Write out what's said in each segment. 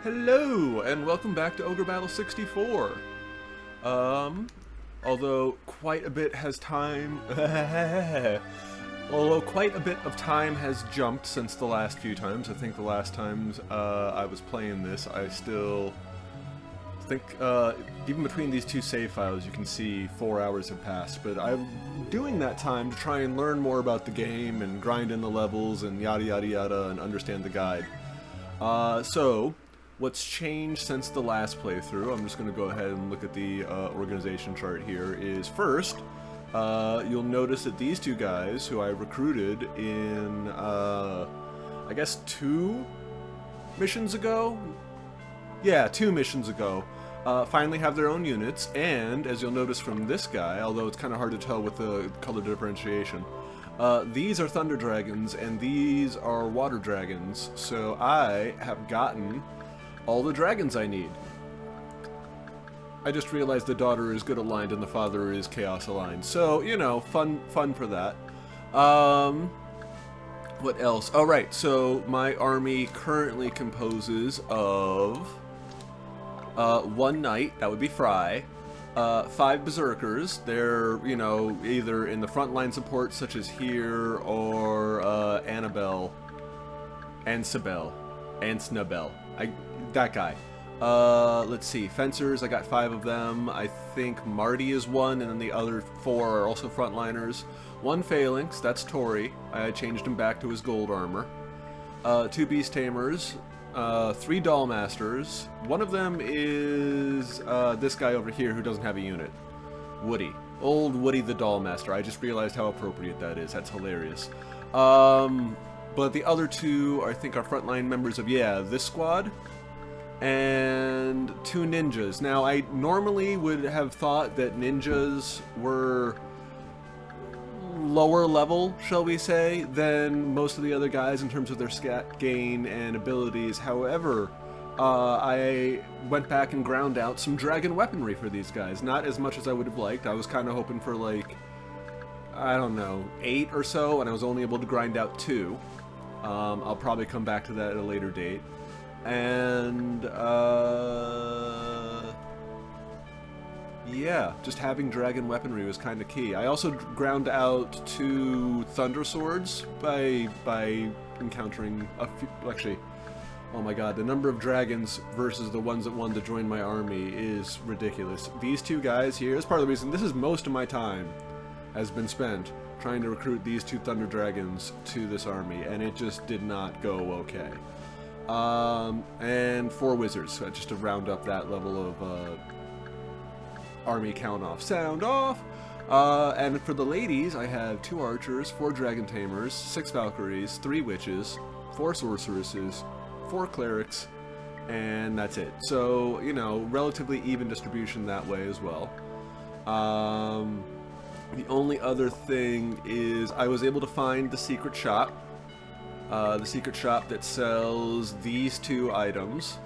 Hello, and welcome back to Ogre Battle 64. Although quite a bit has time... although quite a bit of time has jumped since the last few times. I think the last times I was playing this, I still think, even between these two save files, you can see 4 hours have passed. But I'm doing that time to try and learn more about the game and grind in the levels and yada yada yada and understand the guide. So, what's changed since the last playthrough, I'm just going to go ahead and look at the organization chart here, is first, you'll notice that these two guys, who I recruited in, I guess 2 missions ago? Yeah, 2 missions ago, finally have their own units, and as you'll notice from this guy, although it's kind of hard to tell with the color differentiation, these are Thunder Dragons, and these are Water Dragons, so I have gotten all the dragons I need. I just realized the daughter is good aligned and the father is chaos aligned, so, you know, fun for that. What else? Oh, right, so my army currently composes of 1 knight, that would be Fry, 5 berserkers. They're, you know, either in the frontline support such as here, or Annabelle, and Sabelle, and Snubelle. That guy. Let's see, fencers, I got 5 of them. I think Marty is 1, and then the other 4 are also frontliners. 1 phalanx, that's Tori. I changed him back to his gold armor. 2 beast tamers. 3 doll masters. One of them is this guy over here who doesn't have a unit. Woody. Old Woody the doll master. I just realized how appropriate that is. That's hilarious. But the other 2, I think, are frontline members of, yeah, this squad. And 2 ninjas. Now, I normally would have thought that ninjas were lower level, shall we say, than most of the other guys in terms of their stat gain and abilities. However, I went back and ground out some dragon weaponry for these guys. Not as much as I would have liked. I was kind of hoping for, like, I don't know, 8 or so, and I was only able to grind out 2. I'll probably come back to that at a later date. And, yeah, just having dragon weaponry was kind of key. I also ground out 2 thunder swords by encountering a few, actually, oh my god, the number of dragons versus the ones that wanted to join my army is ridiculous. These 2 guys here, that's part of the reason, this is most of my time has been spent trying to recruit these 2 thunder dragons to this army, and it just did not go okay. And 4 wizards, so just to round up that level of army count off. Sound off! And for the ladies, I have 2 archers, 4 dragon tamers, 6 valkyries, 3 witches, 4 sorceresses, 4 clerics, and that's it. So, you know, relatively even distribution that way as well. The only other thing is I was able to find the secret shop. The secret shop that sells these 2 items.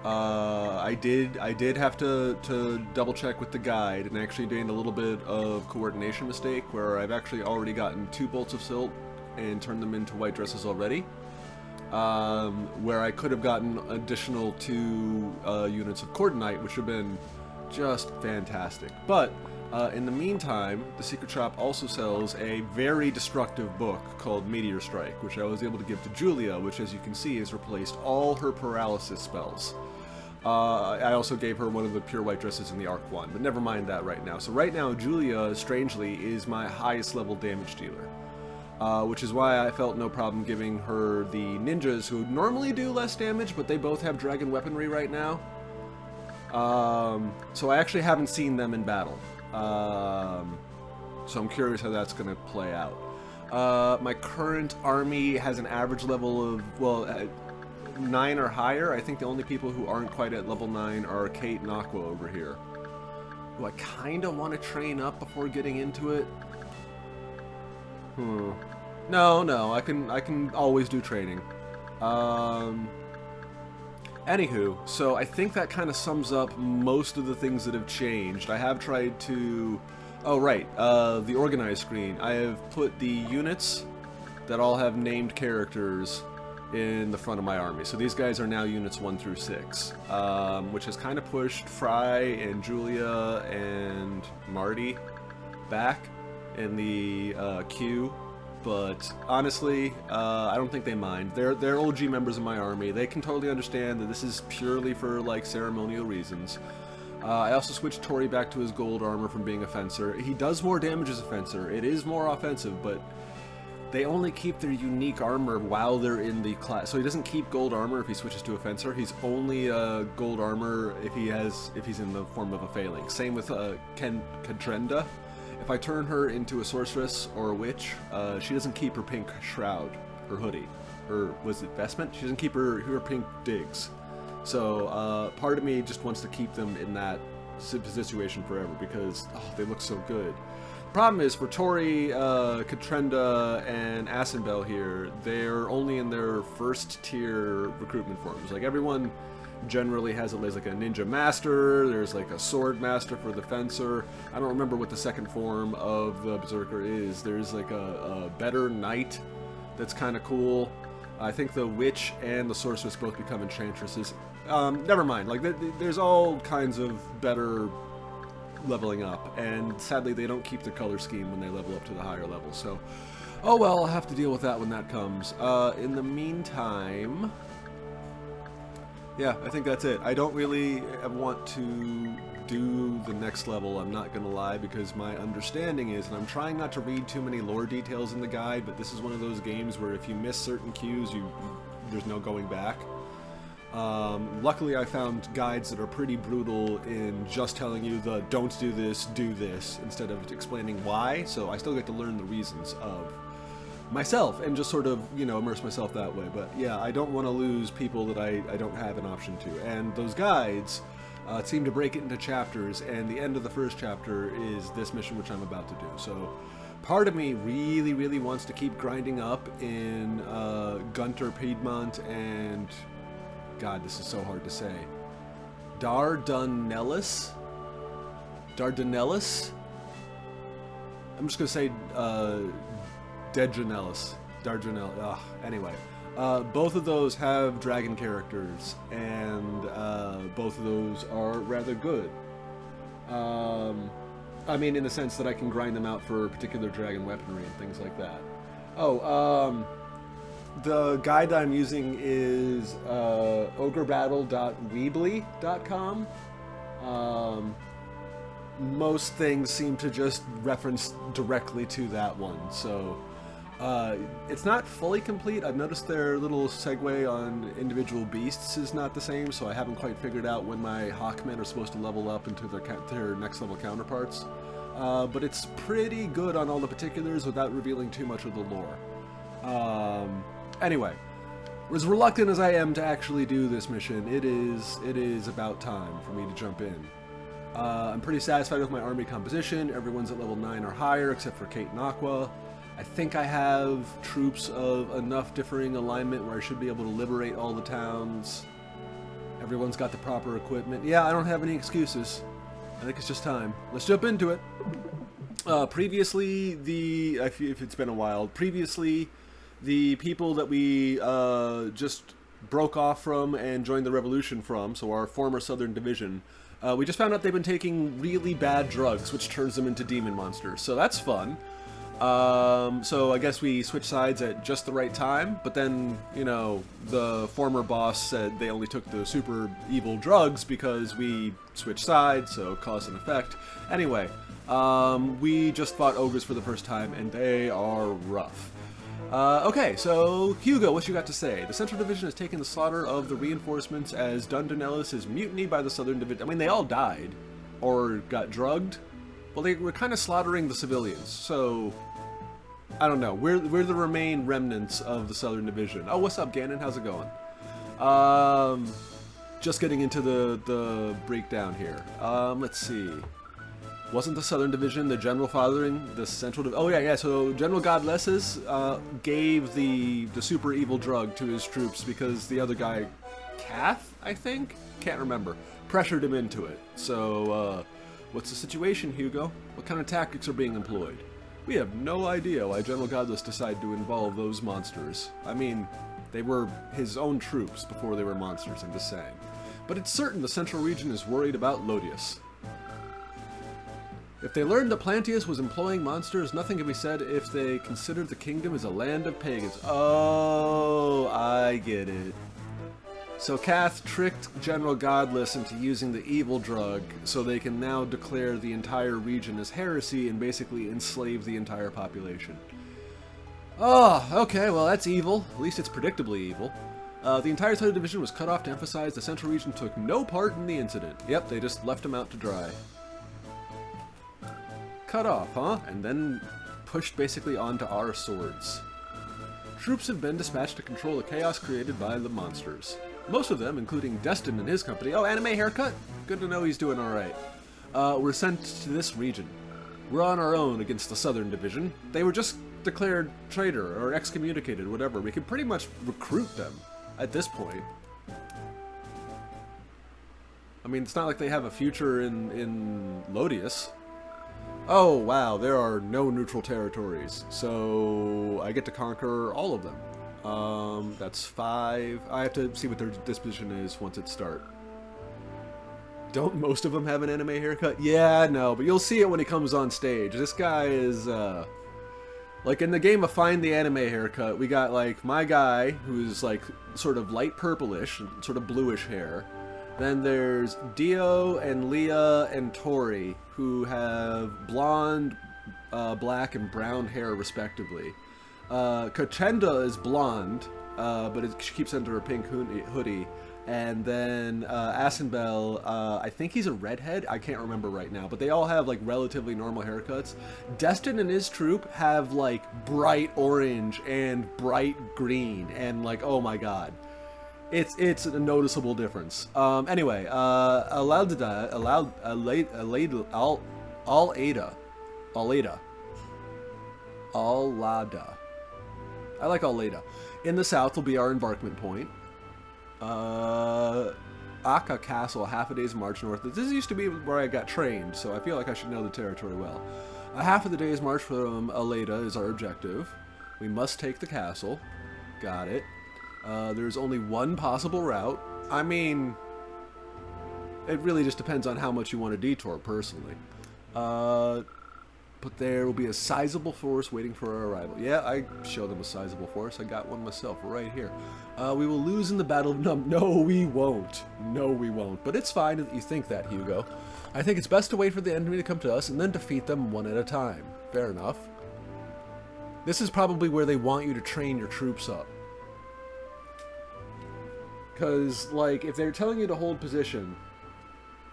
I did have to double check with the guide, and actually made a little bit of coordination mistake where I've actually already gotten 2 bolts of silt and turned them into white dresses already. Where I could have gotten additional 2 units of cordonite, which would have been just fantastic. But in the meantime, the secret shop also sells a very destructive book called Meteor Strike, which I was able to give to Julia, which, as you can see, has replaced all her paralysis spells. I also gave her one of the pure white dresses in the Arc one, but never mind that right now. So right now, Julia, strangely, is my highest level damage dealer, which is why I felt no problem giving her the ninjas, who normally do less damage, but they both have dragon weaponry right now. So I actually haven't seen them in battle. So I'm curious how that's going to play out. My current army has an average level of, well, 9 or higher. I think the only people who aren't quite at level 9 are Kate and Aqua over here, who I kind of want to train up before getting into it. No, I can always do training. Anywho, so I think that kind of sums up most of the things that have changed. I have tried to... Oh, right, the organized screen. I have put the units that all have named characters in the front of my army. So these guys are now units 1 through 6, which has kind of pushed Fry and Julia and Marty back in the queue. But honestly, I don't think they mind. They're OG members of my army. They can totally understand that this is purely for like ceremonial reasons. I also switched Tori back to his gold armor from being a fencer. He does more damage as a fencer. It is more offensive, but they only keep their unique armor while they're in the class. So he doesn't keep gold armor if he switches to a fencer. He's only gold armor if he's in the form of a phalanx. Same with Kendrenda. If I turn her into a sorceress or a witch, she doesn't keep her pink shroud, her hoodie, or was it vestment? She doesn't keep her pink digs. So part of me just wants to keep them in that situation forever because they look so good. Problem is, for Tori, Katrenda, and Asenbel here, they're only in their first tier recruitment forms. Like, everyone generally has at least like a ninja master, there's like a sword master for the fencer. I don't remember what the second form of the berserker is. There's like a better knight that's kind of cool. I think the witch and the sorceress both become enchantresses. Never mind, like there's all kinds of better leveling up, and sadly they don't keep the color scheme when they level up to the higher level, so oh well, I'll have to deal with that when that comes. In the meantime, yeah, I think that's it. I don't really want to do the next level, I'm not gonna lie, because my understanding is, and I'm trying not to read too many lore details in the guide, but this is one of those games where if you miss certain cues, there's no going back. Luckily I found guides that are pretty brutal in just telling you the don't do this, instead of explaining why, so I still get to learn the reasons of myself and just sort of, you know, immerse myself that way. But yeah, I don't want to lose people that I don't have an option to, and those guides seem to break it into chapters, and the end of the first chapter is this mission which I'm about to do. So part of me really wants to keep grinding up in Gunter, Piedmont, and God, this is so hard to say. Dardanellis? I'm just gonna say Dardanellis. Anyway, both of those have dragon characters, and both of those are rather good. I mean, in the sense that I can grind them out for particular dragon weaponry and things like that. The guide I'm using is ogrebattle.weebly.com. Most things seem to just reference directly to that one, so it's not fully complete. I've noticed their little segue on individual beasts is not the same, so I haven't quite figured out when my Hawkmen are supposed to level up into their next level counterparts. But it's pretty good on all the particulars without revealing too much of the lore. Anyway, as reluctant as I am to actually do this mission, it is about time for me to jump in. I'm pretty satisfied with my army composition. Everyone's at level 9 or higher, except for Kate and Aqua. I think I have troops of enough differing alignment where I should be able to liberate all the towns. Everyone's got the proper equipment. Yeah, I don't have any excuses. I think it's just time. Let's jump into it. Previously, if it's been a while, the people that we just broke off from and joined the revolution from, so our former Southern Division, we just found out they've been taking really bad drugs, which turns them into demon monsters, so that's fun. So I guess we switched sides at just the right time, but then, you know, the former boss said they only took the super evil drugs because we switched sides, so cause and effect. Anyway, we just fought ogres for the first time, and they are rough. Okay, so Hugo, what you got to say? The Central Division has taken the slaughter of the reinforcements as Dardanellis is mutinied by the Southern Division. I mean, they all died, or got drugged. Well, they were kind of slaughtering the civilians, so I don't know. We're the remain remnants of the Southern Division. Oh, what's up, Ganon? How's it going? Just getting into the breakdown here. Let's see. Wasn't the Southern Division the general fathering the Central Division? Oh yeah. So General Godlesses gave the super evil drug to his troops because the other guy, Kath, I think, can't remember, pressured him into it. So what's the situation, Hugo? What kind of tactics are being employed? We have no idea why General Godless decided to involve those monsters. I mean, They were his own troops before they were monsters, I'm just saying. But it's certain the central region is worried about Lodius. If they learned that Plantius was employing monsters, nothing can be said if they considered the kingdom as a land of pagans. Oh, I get it. So Cath tricked General Godless into using the evil drug so they can now declare the entire region as heresy and basically enslave the entire population. Oh, okay, well that's evil. At least it's predictably evil. The entire Southern Division was cut off to emphasize the Central Region took no part in the incident. Yep, they just left him out to dry. Cut off, huh? And then pushed basically onto our swords. Troops have been dispatched to control the chaos created by the monsters. Most of them, including Destin and his company, oh, anime haircut? Good to know he's doing alright, were sent to this region. We're on our own against the Southern Division. They were just declared traitor or excommunicated, whatever. We could pretty much recruit them at this point. I mean, it's not like they have a future in Lodius. Oh, wow, there are no neutral territories, so I get to conquer all of them. That's 5. I have to see what their disposition is once it starts. Don't most of them have an anime haircut? Yeah, no, but you'll see it when he comes on stage. This guy is, like in the game of Find the Anime Haircut, we got like my guy, who's like sort of light purplish, sort of bluish hair. Then there's Dio and Leah and Tori, who have blonde, black, and brown hair respectively. Kachenda is blonde, but she keeps under a pink hoodie. And then Asenbel, I think he's a redhead. I can't remember right now, but they all have like relatively normal haircuts. Destin and his troop have like bright orange and bright green, and like, oh my god. It's a noticeable difference. Anyway, Alada. I like Alada. In the south will be our embarkment point. Aka Castle, half a day's march north. This used to be where I got trained, so I feel like I should know the territory well. A half of the day's march from Alada is our objective. We must take the castle. Got it. There's only one possible route. I mean, it really just depends on how much you want to detour, personally. But there will be a sizable force waiting for our arrival. Yeah, I showed them a sizable force. I got one myself right here. We will lose in the Battle of Num. No, we won't. No, we won't. But it's fine that you think that, Hugo. I think it's best to wait for the enemy to come to us and then defeat them one at a time. Fair enough. This is probably where they want you to train your troops up. Because, like, if they're telling you to hold position,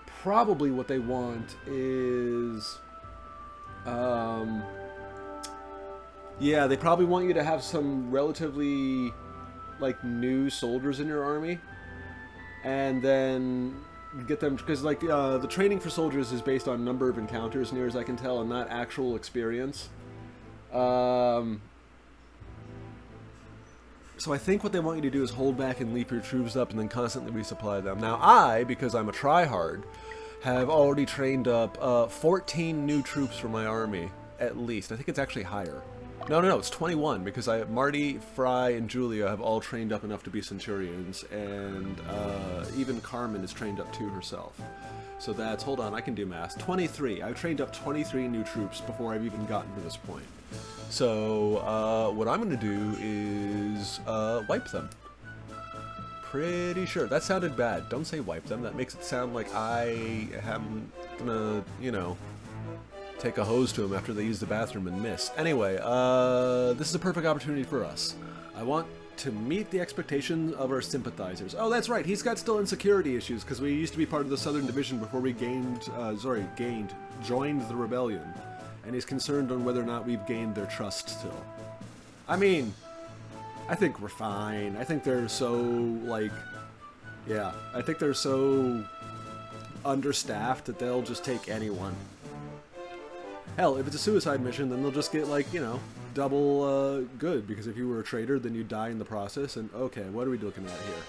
probably what they want is... yeah, they probably want you to have some relatively, like, new soldiers in your army. And then get them... Because, like, the training for soldiers is based on number of encounters, near as I can tell, and not actual experience. So I think what they want you to do is hold back and leap your troops up and then constantly resupply them. Now I, because I'm a tryhard, have already trained up 14 new troops for my army, at least. I think it's actually higher. No, it's 21, because Marty, Fry, and Julia have all trained up enough to be Centurions, and even Carmen is trained up too herself. So that's, hold on, I can do math. 23. I've trained up 23 new troops before I've even gotten to this point. So, what I'm going to do is wipe them. Pretty sure. That sounded bad. Don't say wipe them. That makes it sound like I am gonna, you know, take a hose to them after they use the bathroom and miss. Anyway, this is a perfect opportunity for us. I want to meet the expectations of our sympathizers. Oh, that's right. He's got still insecurity issues because we used to be part of the Southern Division before we joined the rebellion. And he's concerned on whether or not we've gained their trust still. I mean, I think we're fine. I think they're so, like, yeah, I think they're so understaffed that they'll just take anyone. Hell, if it's a suicide mission, then they'll just get, like, you know, double good, because if you were a traitor, then you die in the process, and okay, what are we looking at here?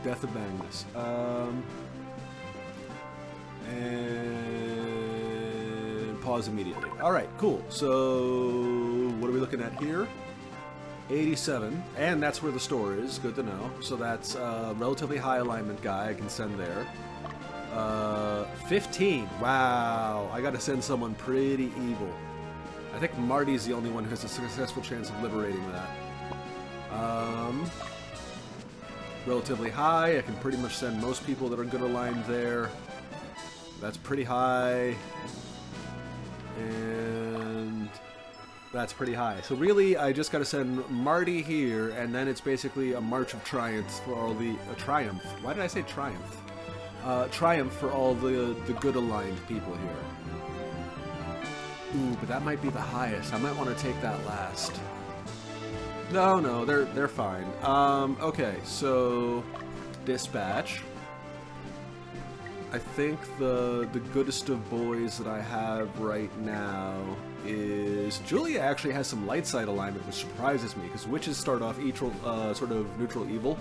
Death of Magnus. And pause immediately. Alright, cool. So, what are we looking at here? 87, and that's where the store is. Good to know. So that's a relatively high alignment guy I can send there. 15. Wow. I gotta send someone pretty evil. I think Marty's the only one who has a successful chance of liberating that. Relatively high. I can pretty much send most people that are good aligned there. That's pretty high. And that's pretty high. So really, I just gotta send Marty here, and then it's basically a march of triumph for all the... triumph. Why did I say triumph? Triumph for all the good aligned people here. Ooh, but that might be the highest. I might want to take that last. No, they're fine. Okay, so dispatch. I think the goodest of boys that I have right now is Julia. Actually has some light side alignment, which surprises me because witches start off sort of neutral evil,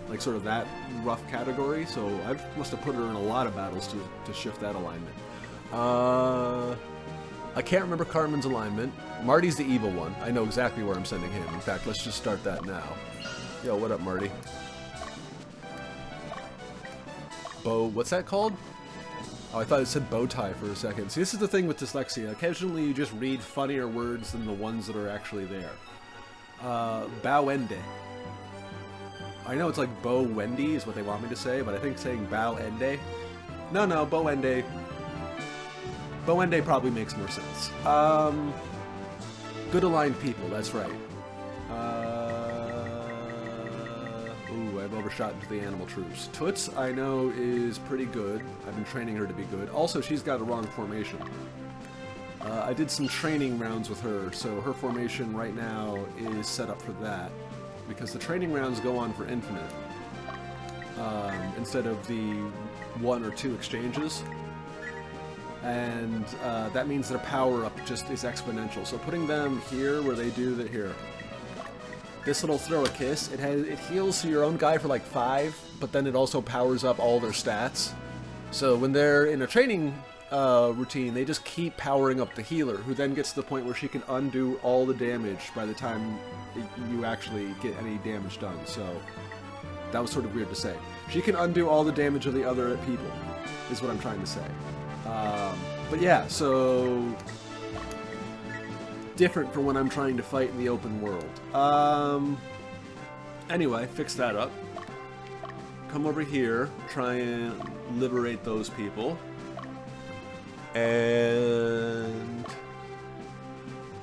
like sort of that rough category. So I must have put her in a lot of battles to shift that alignment. I can't remember Carmen's alignment. Marty's the evil one. I know exactly where I'm sending him. In fact, let's just start that now. Yo, what up, Marty? What's that called? Oh, I thought it said bow tie for a second. See, this is the thing with dyslexia. Occasionally you just read funnier words than the ones that are actually there. Bow-ende. I know it's like bow-wendy is what they want me to say, but I think saying bow-ende... No, bow-ende... Bow-ende probably makes more sense. Good aligned people, that's right. Ooh, I've overshot into the animal troops. Toots, I know, is pretty good. I've been training her to be good. Also, she's got a wrong formation. I did some training rounds with her, so her formation right now is set up for that. Because the training rounds go on for infinite. Instead of the 1 or 2 exchanges. And that means their power-up just is exponential. So putting them here where they do that here. This little throw a kiss, it heals to your own guy for like 5, but then it also powers up all their stats. So when they're in a training routine, they just keep powering up the healer, who then gets to the point where she can undo all the damage by the time you actually get any damage done. So that was sort of weird to say. She can undo all the damage of the other people, is what I'm trying to say. But yeah, so different for when I'm trying to fight in the open world. Anyway, fix that up. Come over here, try and liberate those people. And...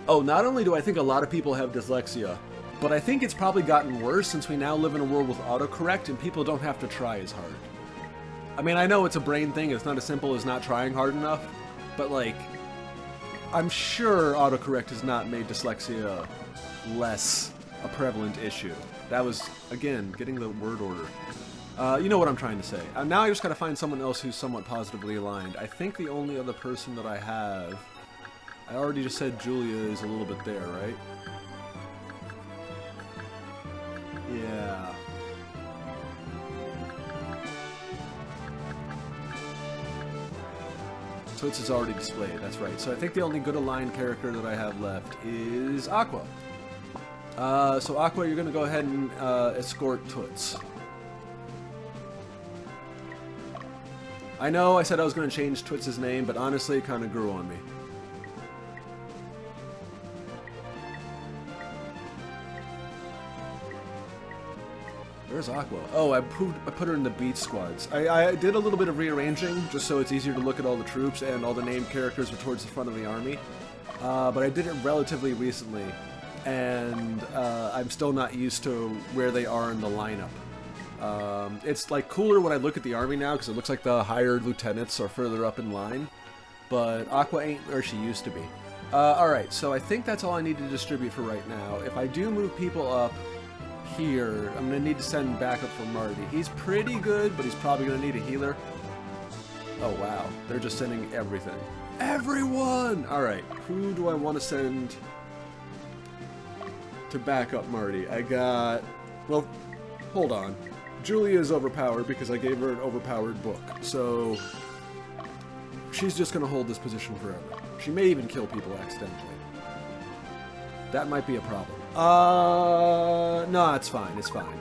oh, not only do I think a lot of people have dyslexia, but I think it's probably gotten worse since we now live in a world with autocorrect and people don't have to try as hard. I mean, I know it's a brain thing, it's not as simple as not trying hard enough, but like, I'm sure autocorrect has not made dyslexia less a prevalent issue. That was, again, getting the word order. You know what I'm trying to say. Now I just gotta find someone else who's somewhat positively aligned. I think the only other person that I have... I already just said Julia is a little bit there, right? Yeah. Toots is already displayed, that's right. So I think the only good aligned character that I have left is Aqua. So Aqua, you're gonna go ahead and escort Toots. I know I said I was gonna change Toots' name, but honestly it kinda grew on me. Where's Aqua? Oh, I put her in the beat squads. I did a little bit of rearranging, just so it's easier to look at all the troops and all the named characters are towards the front of the army. But I did it relatively recently, and I'm still not used to where they are in the lineup. It's like cooler when I look at the army now, because it looks like the higher lieutenants are further up in line, but Aqua ain't where she used to be. Alright, so I think that's all I need to distribute for right now. If I do move people up here, I'm going to need to send backup for Marty. He's pretty good, but he's probably going to need a healer. Oh wow, they're just sending everything. Everyone! Alright, who do I want to send to back up Marty? I got... well, hold on. Julia is overpowered because I gave her an overpowered book, so she's just going to hold this position forever. She may even kill people accidentally. That might be a problem. No, it's fine. It's fine.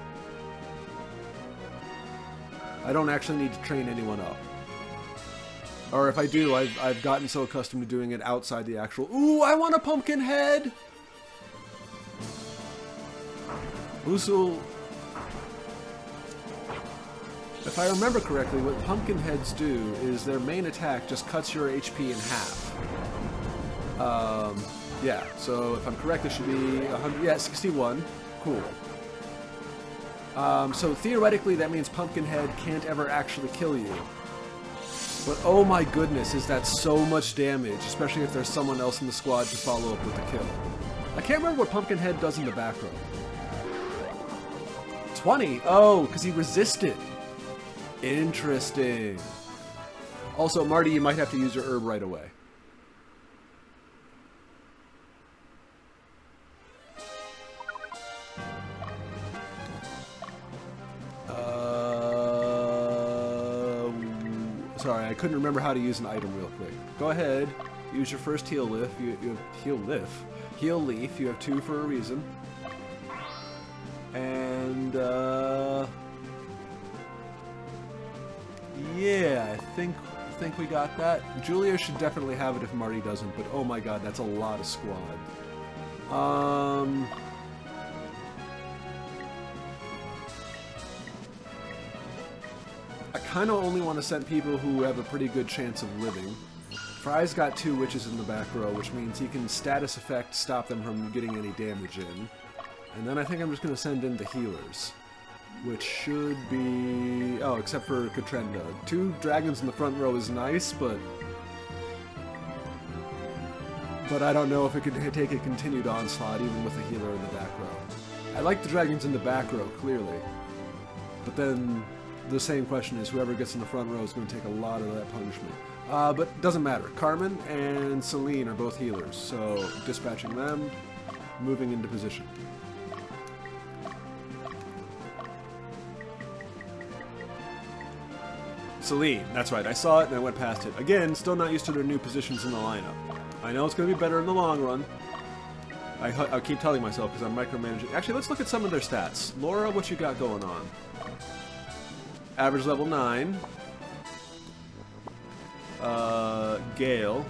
I don't actually need to train anyone up. Or if I do, I've gotten so accustomed to doing it outside the actual... Ooh, I want a pumpkin head! Usul... If I remember correctly, what pumpkin heads do is their main attack just cuts your HP in half. Yeah, so if I'm correct, it should be 100... Yeah, 61. Cool. So theoretically, that means Pumpkinhead can't ever actually kill you. But oh my goodness, is that so much damage, especially if there's someone else in the squad to follow up with the kill. I can't remember what Pumpkinhead does in the back row. 20? Oh, because he resisted. Interesting. Also, Marty, you might have to use your herb right away. Sorry, I couldn't remember how to use an item real quick. Go ahead, use your first heal leaf. Heal leaf. You have 2 for a reason. And yeah, I think we got that. Julia should definitely have it if Marty doesn't. But oh my god, that's a lot of squad. I kind of only want to send people who have a pretty good chance of living. Fry's got 2 witches in the back row, which means he can status effect stop them from getting any damage in. And then I think I'm just going to send in the healers, which should be... Oh, except for Katrenda. 2 dragons in the front row is nice, but I don't know if it could take a continued onslaught even with a healer in the back row. I like the dragons in the back row, clearly. But then the same question is, whoever gets in the front row is going to take a lot of that punishment. But doesn't matter. Carmen and Celine are both healers, so dispatching them, moving into position. Celine, that's right, I saw it and I went past it. Again, still not used to their new positions in the lineup. I know it's going to be better in the long run. I keep telling myself because I'm micromanaging. Actually, let's look at some of their stats. Laura, what you got going on? Average level 9. Gale.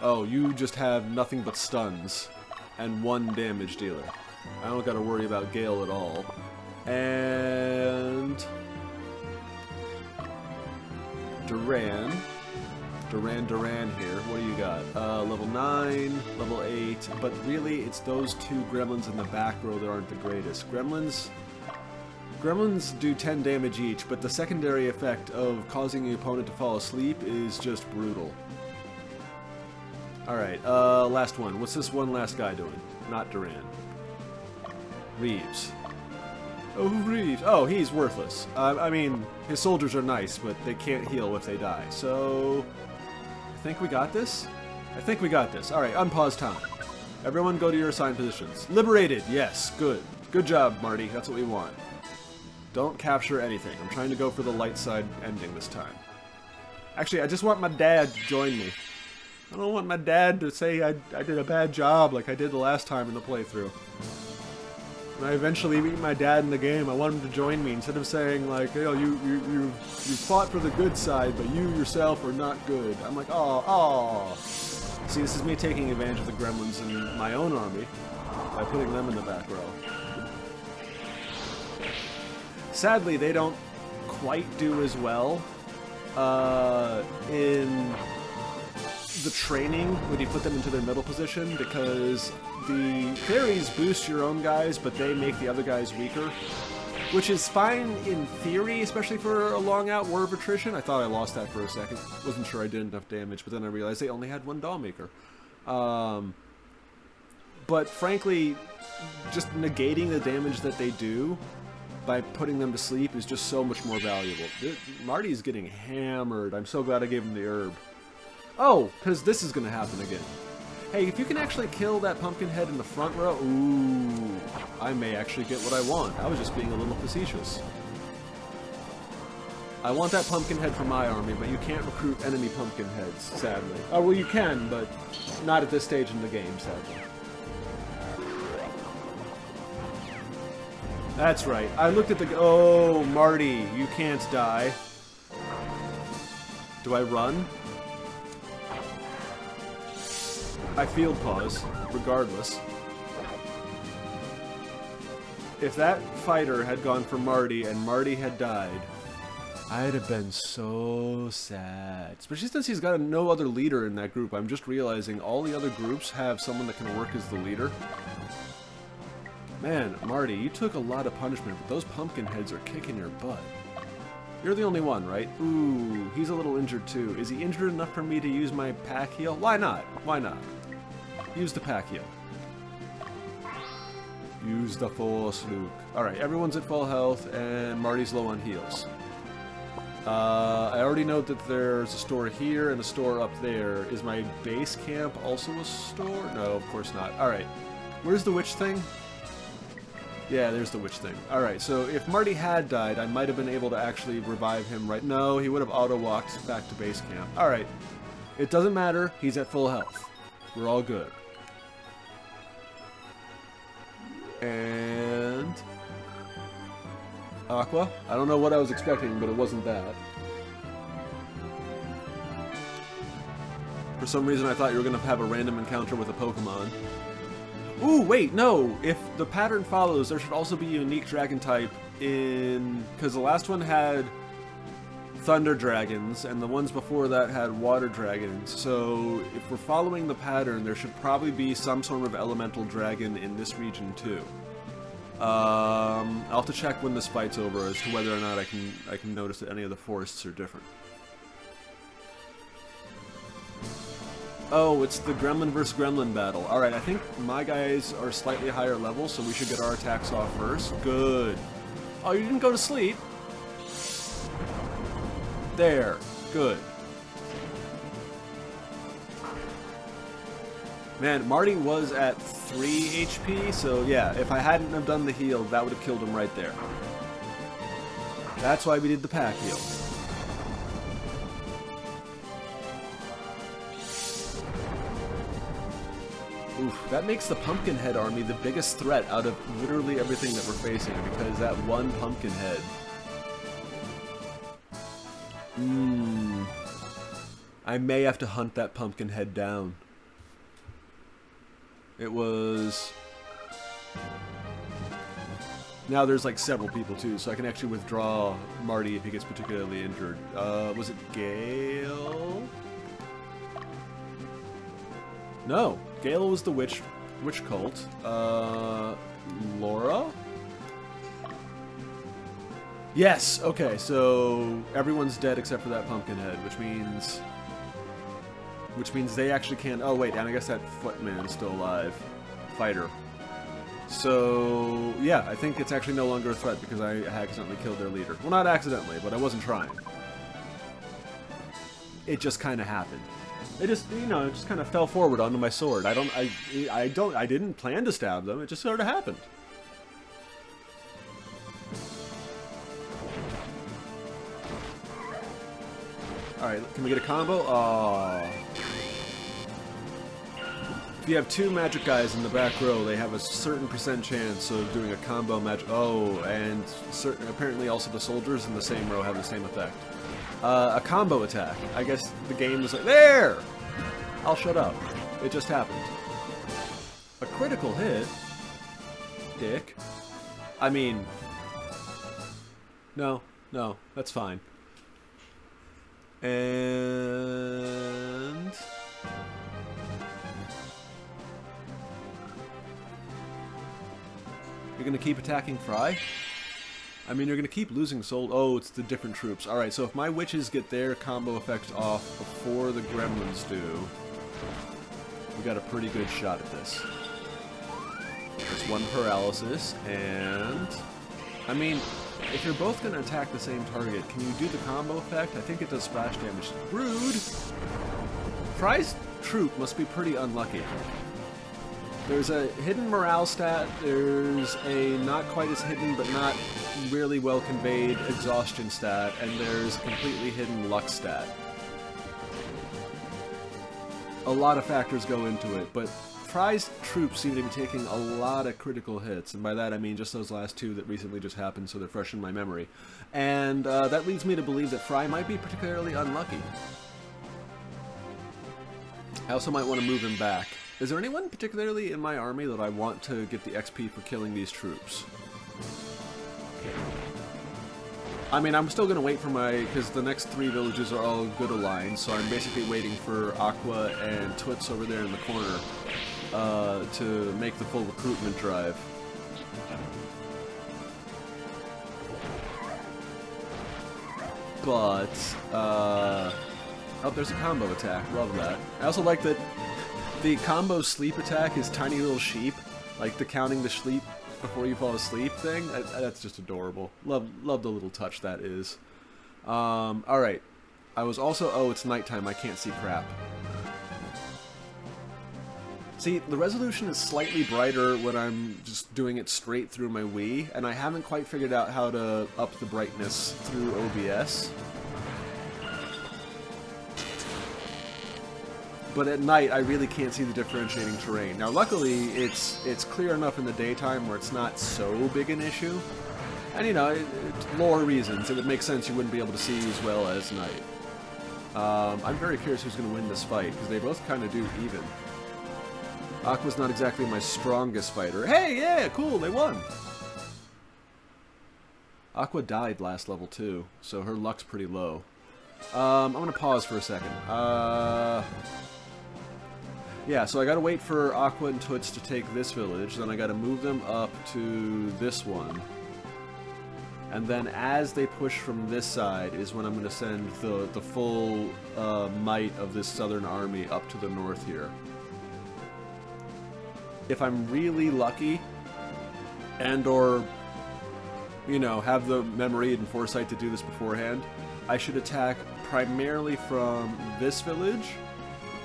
Oh, you just have nothing but stuns and 1 damage dealer. I don't gotta worry about Gale at all. And Duran here. What do you got? Level 9, level 8. But really, it's those 2 gremlins in the back row that aren't the greatest. Gremlins do 10 damage each, but the secondary effect of causing the opponent to fall asleep is just brutal. Alright, last one. What's this one last guy doing? Not Duran. Reeves. Oh, Reeves. Oh, he's worthless. I mean, his soldiers are nice, but they can't heal if they die. So, I think we got this? I think we got this. Alright, unpause time. Everyone go to your assigned positions. Liberated! Yes, good. Good job, Marty. That's what we want. Don't capture anything. I'm trying to go for the light side ending this time. Actually, I just want my dad to join me. I don't want my dad to say I did a bad job like I did the last time in the playthrough. When I eventually meet my dad in the game, I want him to join me instead of saying like, you know, you fought for the good side, but you yourself are not good. I'm like, oh. See, this is me taking advantage of the gremlins in my own army by putting them in the back row. Sadly, they don't quite do as well in the training when you put them into their middle position, because the fairies boost your own guys, but they make the other guys weaker, which is fine in theory, especially for a long-out war of attrition. I thought I lost that for a second. Wasn't sure I did enough damage, but then I realized they only had 1 doll maker. But frankly, just negating the damage that they do by putting them to sleep is just so much more valuable. Marty's getting hammered. I'm so glad I gave him the herb. Oh, because this is going to happen again. Hey, if you can actually kill that pumpkin head in the front row, ooh, I may actually get what I want. I was just being a little facetious. I want that pumpkin head for my army, but you can't recruit enemy pumpkin heads, sadly. Oh, well, you can, but not at this stage in the game, sadly. That's right. I looked at the... Oh, Marty, you can't die. Do I run? I field pause, regardless. If that fighter had gone for Marty and Marty had died, I'd have been so sad. Especially since he's got no other leader in that group. I'm just realizing all the other groups have someone that can work as the leader. Man, Marty, you took a lot of punishment, but those pumpkin heads are kicking your butt. You're the only one, right? Ooh, he's a little injured too. Is he injured enough for me to use my pack heal? Why not? Why not? Use the pack heal. Use the force, Luke. Alright, everyone's at full health, and Marty's low on heals. I already know that there's a store here and a store up there. Is my base camp also a store? No, of course not. Alright, where's the witch thing? Yeah, there's the witch thing. Alright, so if Marty had died, I might have been able to actually revive him right... No, he would have auto-walked back to base camp. Alright, it doesn't matter. He's at full health. We're all good. And... Aqua? I don't know what I was expecting, but it wasn't that. For some reason I thought you were going to have a random encounter with a Pokemon. Ooh, wait, no! If the pattern follows, there should also be a unique dragon type in... Because the last one had thunder dragons, and the ones before that had water dragons. So, if we're following the pattern, there should probably be some sort of elemental dragon in this region, too. I'll have to check when this fight's over as to whether or not I can notice that any of the forests are different. Oh, it's the Gremlin vs. Gremlin battle. Alright, I think my guys are slightly higher level, so we should get our attacks off first. Good. Oh, you didn't go to sleep? There. Good. Man, Marty was at 3 HP, so yeah, if I hadn't have done the heal, that would have killed him right there. That's why we did the pack heal. Oof, that makes the Pumpkinhead army the biggest threat out of literally everything that we're facing, because that one Pumpkinhead. I may have to hunt that Pumpkinhead down. It was... Now there's like several people too, so I can actually withdraw Marty if he gets particularly injured. Was it Gale? No, Gale was the witch cult. Laura? Yes, okay, so everyone's dead except for that Pumpkinhead, which means they actually can't... Oh wait, and I guess that Footman is still alive. Fighter. So, yeah, I think it's actually no longer a threat because I accidentally killed their leader. Well, not accidentally, but I wasn't trying. It just kind of happened. It just, you know, it just kind of fell forward onto my sword. I didn't plan to stab them. It just sort of happened. Alright, can we get a combo? Aww. If you have two magic guys in the back row, they have a certain % chance of doing a combo magic. Oh, and apparently also the soldiers in the same row have the same effect. A combo attack. I guess the game was like, there! I'll shut up. It just happened. A critical hit? Dick. I mean... No, that's fine. And... You're gonna keep attacking Fry? I mean, you're gonna keep losing soul. Oh, it's the different troops. Alright, so if my witches get their combo effects off before the gremlins do, we got a pretty good shot at this. There's one paralysis, and... I mean, if you're both gonna attack the same target, can you do the combo effect? I think it does splash damage. Rude! Fry's troop must be pretty unlucky. There's a hidden morale stat, there's a not quite as hidden but not really well conveyed exhaustion stat, and there's a completely hidden luck stat. A lot of factors go into it, but Fry's troops seem to be taking a lot of critical hits, and by that I mean just those last two that recently just happened, so they're fresh in my memory. And that leads me to believe that Fry might be particularly unlucky. I also might want to move him back. Is there anyone particularly in my army that I want to get the XP for killing these troops? I mean, I'm still going to wait for my... because the next three villages are all good aligned, so I'm basically waiting for Aqua and Toots over there in the corner to make the full recruitment drive. But, oh, there's a combo attack. Love that. I also like that the combo sleep attack is tiny little sheep, like the counting the sleep before you fall asleep thing. That's just adorable. Love the little touch that is. Alright. I was also... oh, it's nighttime. I can't see crap. See, the resolution is slightly brighter when I'm just doing it straight through my Wii, and I haven't quite figured out how to up the brightness through OBS. But at night, I really can't see the differentiating terrain. Now, luckily, it's clear enough in the daytime where it's not so big an issue. And, you know, lore reasons, it would make sense you wouldn't be able to see as well as night. I'm very curious who's going to win this fight, because they both kind of do even. Aqua's not exactly my strongest fighter. Hey, yeah, cool, they won! Aqua died last level, too, so her luck's pretty low. I'm going to pause for a second. Yeah, so I gotta wait for Aqua and Toots to take this village, then I gotta move them up to this one. And then as they push from this side is when I'm gonna send the full might of this southern army up to the north here. If I'm really lucky, and or, you know, have the memory and foresight to do this beforehand, I should attack primarily from this village,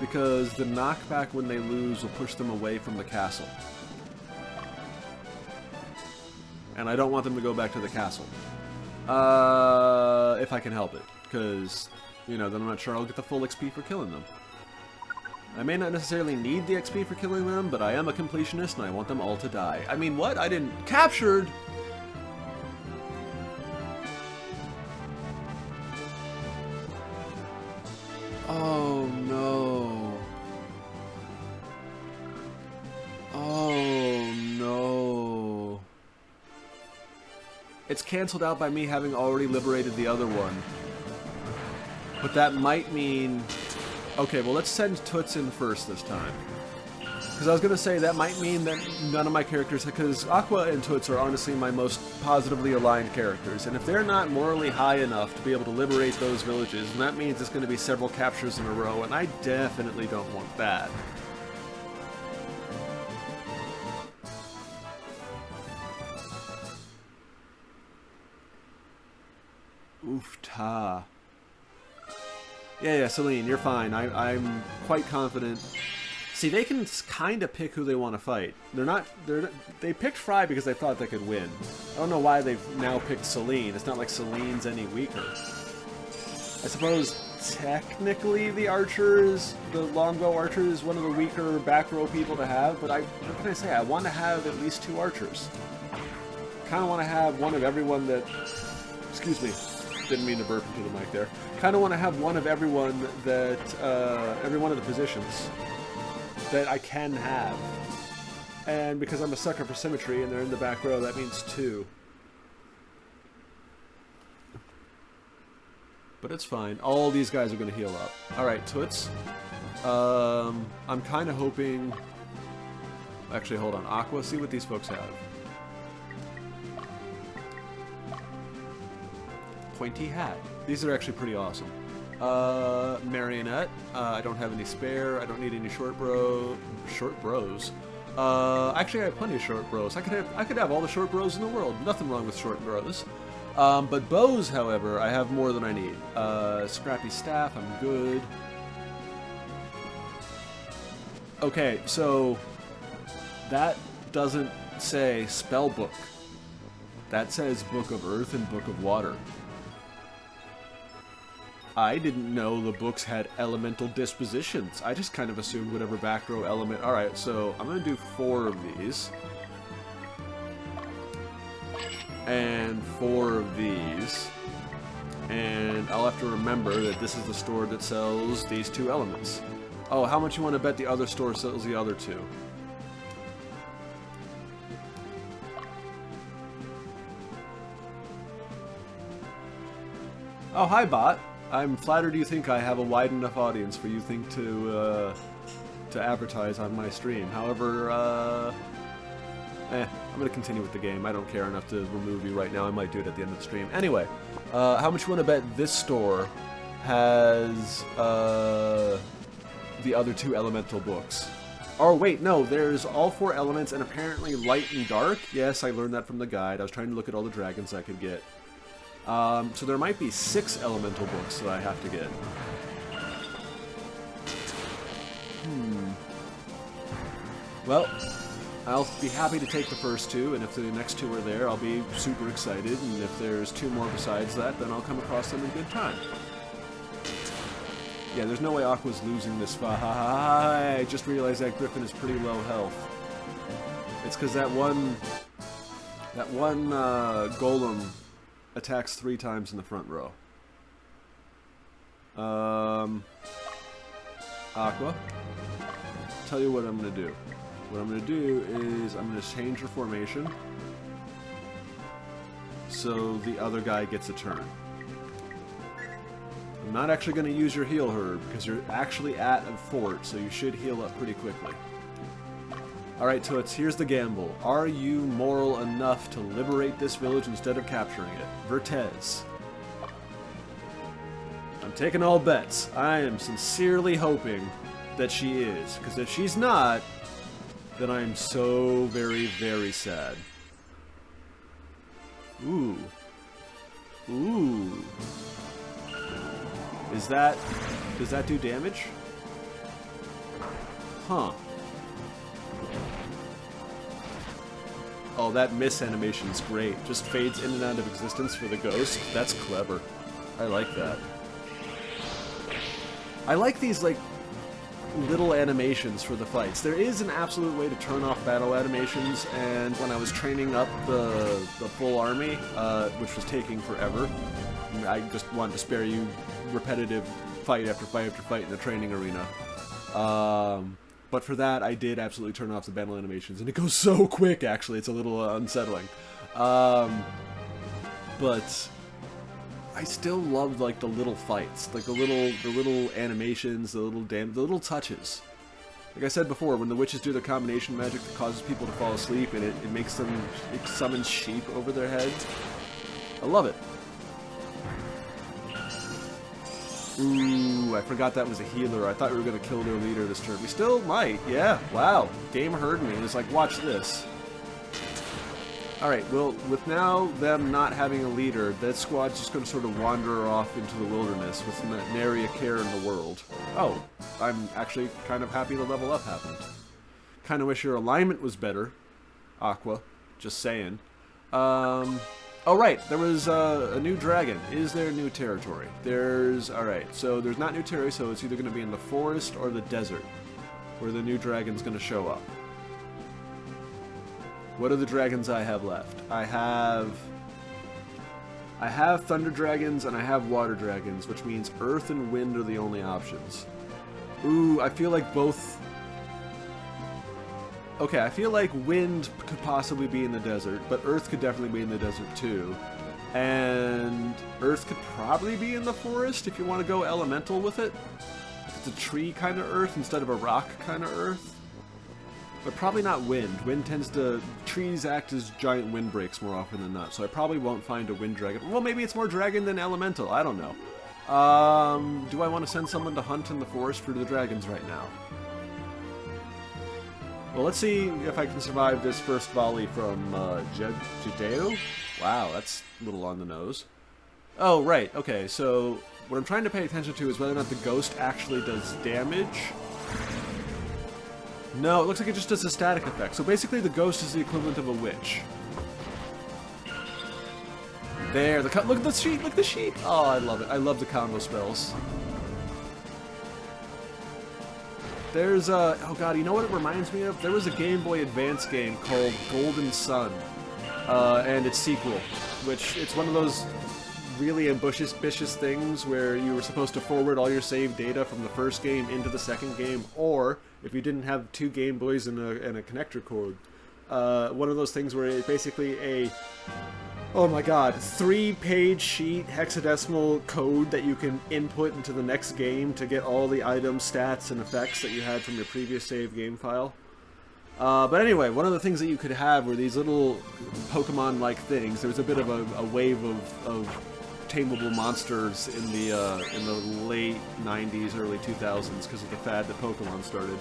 because the knockback when they lose will push them away from the castle. And I don't want them to go back to the castle. If I can help it, because, you know, then I'm not sure I'll get the full XP for killing them. I may not necessarily need the XP for killing them, but I am a completionist and I want them all to die. I mean, what? I didn't... captured! Oh, no. Oh, no. It's canceled out by me having already liberated the other one. But that might mean... okay, well, let's send Toots in first this time. Because I was going to say, that might mean that none of my characters... because Aqua and Toots are honestly my most positively aligned characters, and if they're not morally high enough to be able to liberate those villages, then that means it's going to be several captures in a row, and I definitely don't want that. Oof-ta. Yeah, Celine, you're fine. I'm quite confident. See, they can kind of pick who they want to fight. They picked Fry because they thought they could win. I don't know why they've now picked Celine. It's not like Celine's any weaker. I suppose technically the longbow archer is one of the weaker back row people to have, but what can I say? I want to have at least 2 archers. Kind of want to have one of everyone that... excuse me. Didn't mean to burp into the mic there. Kind of want to have one of everyone that... every one of the positions that I can have. And because I'm a sucker for symmetry and they're in the back row, that means 2. But it's fine. All these guys are going to heal up. Alright, Toots. I'm kind of hoping... actually, hold on. Aqua, see what these folks have. Pointy hat. These are actually pretty awesome. Marionette. I don't have any spare. I don't need any short bros. Actually, I have plenty of short bros. I could have all the short bros in the world. Nothing wrong with short bros. But bows, however, I have more than I need. Scrappy staff. I'm good. Okay, so That doesn't say spell book. That says Book of Earth and Book of Water. I didn't know the books had elemental dispositions. I just kind of assumed whatever back row element... Alright, so I'm going to do 4 of these. And 4 of these. And I'll have to remember that this is the store that sells these 2 elements. Oh, how much you want to bet the other store sells the other 2? Oh, hi, bot. I'm flattered you think I have a wide enough audience for you think to advertise on my stream. However, I'm going to continue with the game. I don't care enough to remove you right now. I might do it at the end of the stream. Anyway, how much you want to bet this store has the other 2 elemental books? Oh, wait, no, there's all 4 elements and apparently light and dark. Yes, I learned that from the guide. I was trying to look at all the dragons I could get. So there might be 6 elemental books that I have to get. Well, I'll be happy to take the first 2, and if the next 2 are there, I'll be super excited, and if there's 2 more besides that, then I'll come across them in good time. Yeah, there's no way Aqua's losing this fight. I just realized that Griffin is pretty low health. It's because that one golem attacks 3 times in the front row. Aqua, tell you what I'm going to do. What I'm going to do is I'm going to change her formation so the other guy gets a turn. I'm not actually going to use your heal herb because you're actually at a fort, so you should heal up pretty quickly. Alright, Toots, here's the gamble. Are you moral enough to liberate this village instead of capturing it? Vertez. I'm taking all bets. I am sincerely hoping that she is, because if she's not, then I am so very, very sad. Ooh. Ooh. Does that do damage? Huh. Oh, that miss animation's great. Just fades in and out of existence for the ghost. That's clever. I like that. I like these, like, little animations for the fights. There is an absolute way to turn off battle animations, and when I was training up the full army, which was taking forever, I just wanted to spare you repetitive fight after fight after fight in the training arena. But for that, I did absolutely turn off the battle animations, and it goes so quick, actually. It's a little unsettling. But I still loved, like, the little fights, like the little animations, the little touches. Like I said before, when the witches do their combination magic that causes people to fall asleep, and it makes them, it summons sheep over their heads. I love it. Ooh, I forgot that was a healer. I thought we were going to kill their leader this turn. We still might, yeah. Wow, game heard me. It's like, watch this. Alright, well, with now them not having a leader, that squad's just going to sort of wander off into the wilderness with nary a care in the world. Oh, I'm actually kind of happy the level up happened. Kind of wish your alignment was better, Aqua. Just saying. Oh, right, there was a new dragon. Is there new territory? Alright, so there's not new territory, so it's either going to be in the forest or the desert where the new dragon's going to show up. What are the dragons I have left? I have thunder dragons and I have water dragons, which means earth and wind are the only options. Ooh, I feel like both... Okay, I feel like wind could possibly be in the desert, but earth could definitely be in the desert too. And earth could probably be in the forest if you want to go elemental with it. It's a tree kind of earth instead of a rock kind of earth. But probably not wind. Wind tends to... Trees act as giant windbreaks more often than not, so I probably won't find a wind dragon. Well, maybe it's more dragon than elemental. I don't know. Do I want to send someone to hunt in the forest for the dragons right now? Well, let's see if I can survive this first volley from Judeo. Wow, that's a little on the nose. Oh, right. Okay, so what I'm trying to pay attention to is whether or not the ghost actually does damage. No, it looks like it just does a static effect. So basically the ghost is the equivalent of a witch. There, look at the sheet, look at the sheet! Oh, I love it. I love the combo spells. There's oh god, you know what it reminds me of? There was a Game Boy Advance game called Golden Sun, and its sequel, which it's one of those really ambitious things where you were supposed to forward all your saved data from the first game into the second game, or if you didn't have two Game Boys and a connector cord, one of those things where it's basically a, oh my god, 3-page sheet hexadecimal code that you can input into the next game to get all the items, stats, and effects that you had from your previous save game file. But anyway, one of the things that you could have were these little Pokemon-like things. There was a bit of a wave of tameable monsters in the late 90s, early 2000s because of the fad that Pokemon started.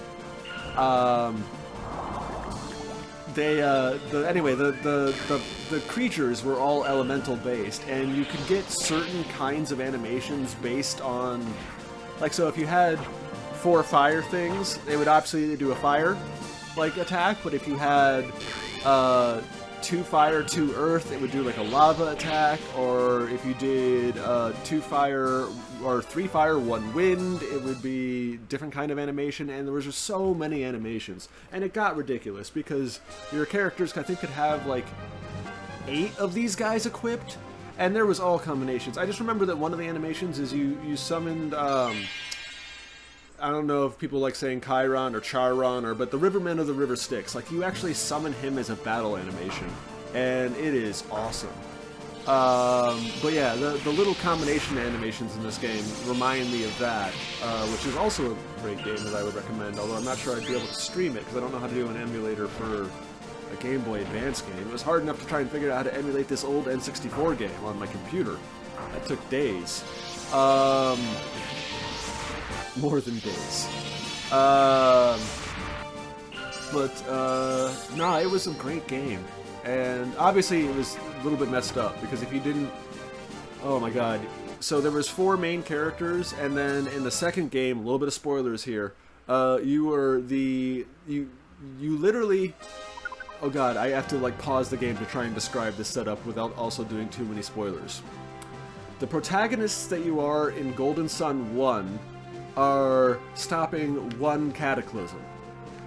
The creatures were all elemental based, and you could get certain kinds of animations based on, like, so if you had 4 fire things, they would absolutely do a fire like attack, but if you had 2 fire, 2 earth, it would do like a lava attack, or if you did 2 fire or 3 fire, 1 wind, it would be different kind of animation, and there was just so many animations, and it got ridiculous because your characters I think could have like 8 of these guys equipped, and there was all combinations. I just remember that one of the animations is you summoned I don't know if people like saying Chiron or Charon, but the Riverman of the River Styx. Like, you actually summon him as a battle animation, and it is awesome. But yeah, the little combination animations in this game remind me of that, which is also a great game that I would recommend, although I'm not sure I'd be able to stream it, because I don't know how to do an emulator for a Game Boy Advance game. It was hard enough to try and figure out how to emulate this old N64 game on my computer. That took days. More than days. No, it was a great game. And obviously it was a little bit messed up, because if you didn't... Oh my god. So there was 4 main characters, and then in the second game, a little bit of spoilers here, you were the... You literally... Oh god, I have to like pause the game to try and describe this setup without also doing too many spoilers. The protagonists that you are in Golden Sun 1 are stopping one cataclysm.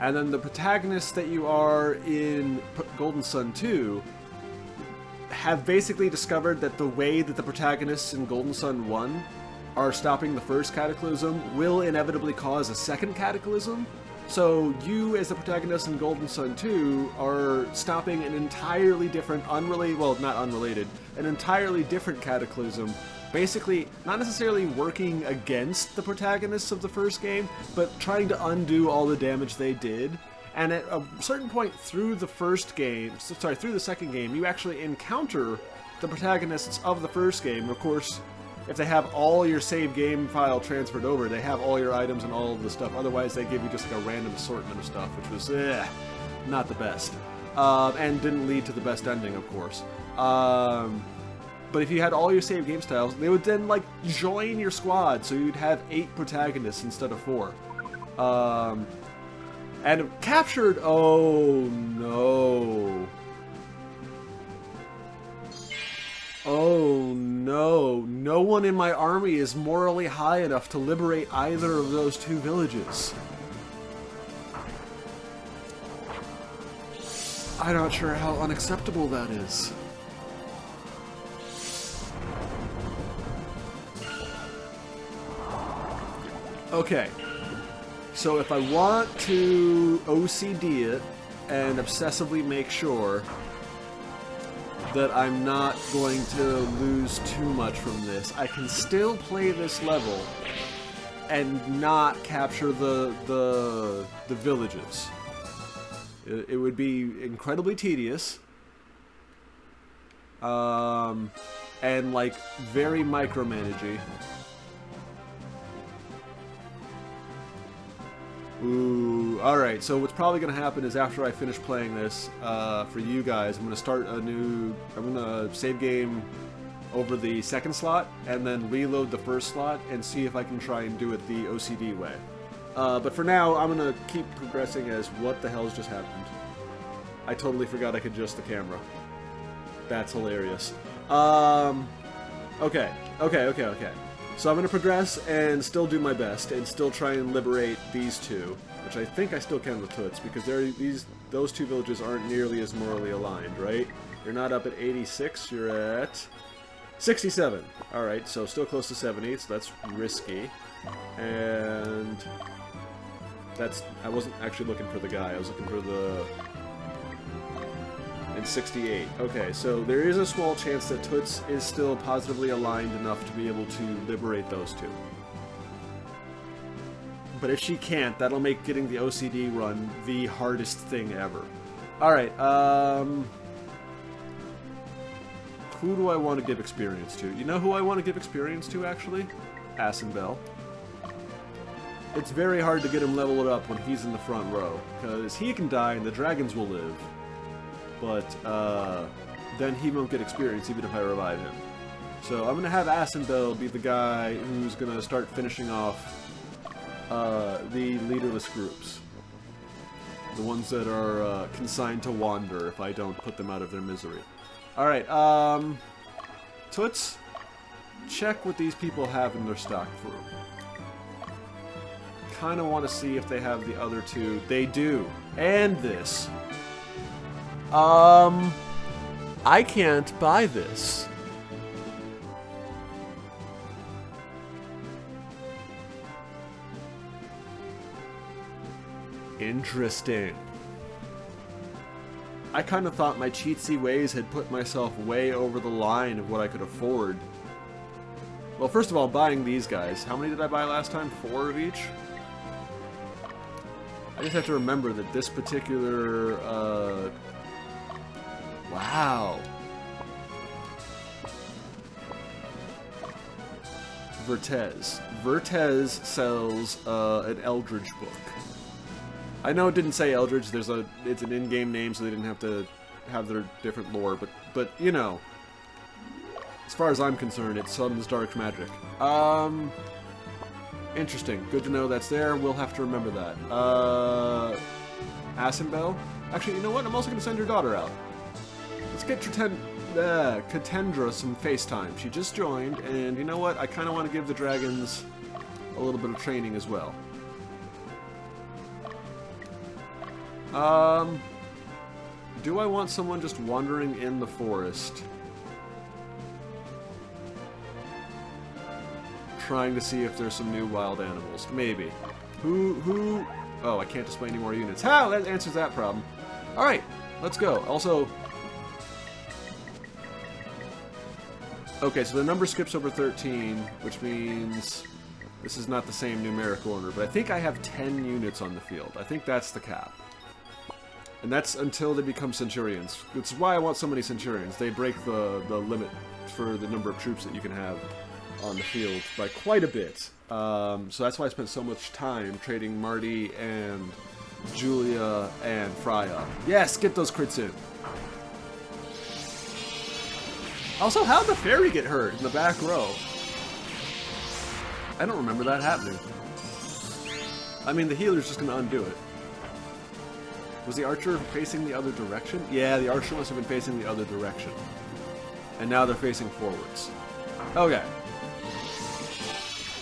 And then the protagonists that you are in Golden Sun 2 have basically discovered that the way that the protagonists in Golden Sun 1 are stopping the first cataclysm will inevitably cause a second cataclysm. So you, as the protagonist in Golden Sun 2, are stopping an entirely different, unrelated, well, not unrelated, an entirely different cataclysm, basically not necessarily working against the protagonists of the first game, but trying to undo all the damage they did. And at a certain point through the through the second game, you actually encounter the protagonists of the first game. Of course, if they have all your save game file transferred over, they have all your items and all of the stuff. Otherwise, they give you just like a random assortment of stuff, which was not the best. And didn't lead to the best ending, of course. But if you had all your save game styles, they would then, like, join your squad, so you'd have 8 protagonists instead of 4. And captured... Oh, no. Oh, no. No one in my army is morally high enough to liberate either of those 2 villages. I'm not sure how unacceptable that is. Okay, so if I want to OCD it and obsessively make sure that I'm not going to lose too much from this, I can still play this level and not capture the villages. It would be incredibly tedious, and like very micromanagey. Ooh, alright, so what's probably going to happen is after I finish playing this, for you guys, I'm going to start I'm going to save game over the second slot, and then reload the first slot, and see if I can try and do it the OCD way. But for now, I'm gonna keep progressing as what the hell's just happened. I totally forgot I could adjust the camera. That's hilarious. Okay. So I'm gonna progress and still do my best and still try and liberate these two, which I think I still can with Toots, because those two villages aren't nearly as morally aligned, right? You're not up at 86, you're at 67. Alright, so still close to 70, so that's risky. And I wasn't actually looking for the guy, I was looking for the... And 68. Okay, so there is a small chance that Toots is still positively aligned enough to be able to liberate those two. But if she can't, that'll make getting the OCD run the hardest thing ever. Alright, who do I want to give experience to? You know who I want to give experience to, actually? Asenbell. It's very hard to get him leveled up when he's in the front row, because he can die and the dragons will live. But, then he won't get experience even if I revive him. So I'm going to have Asenbell be the guy who's going to start finishing off the leaderless groups. The ones that are consigned to wander if I don't put them out of their misery. Alright, Toots, check what these people have in their stock room. Kind of want to see if they have the other two. They do. And this. I can't buy this. Interesting. I kind of thought my cheatsy ways had put myself way over the line of what I could afford. Well, first of all, buying these guys. How many did I buy last time? 4 of each? I just have to remember that this particular, wow. Vertez sells an Eldridge book. I know it didn't say Eldridge. It's an in-game name, so they didn't have to have their different lore. But you know, as far as I'm concerned, it summons dark magic. Interesting. Good to know that's there. We'll have to remember that. Asenbell? Actually, you know what? I'm also going to send your daughter out. Let's get Katendra some FaceTime. She just joined, and you know what? I kind of want to give the dragons a little bit of training as well. Do I want someone just wandering in the forest? Trying to see if there's some new wild animals. Maybe. Who... Oh, I can't display any more units. Ha! That answers that problem. Alright, let's go. Also... Okay, so the number skips over 13, which means... This is not the same numerical order, but I think I have 10 units on the field. I think that's the cap. And that's until they become Centurions. Which is why I want so many Centurions. They break the limit for the number of troops that you can have on the field by quite a bit. So that's why I spent so much time trading Marty and Julia and Freya. Yes, get those crits in. Also, how'd the fairy get hurt in the back row? I don't remember that happening. I mean, the healer's just gonna undo it. Was the archer facing the other direction? Yeah, the archer must have been facing the other direction. And now they're facing forwards. Okay.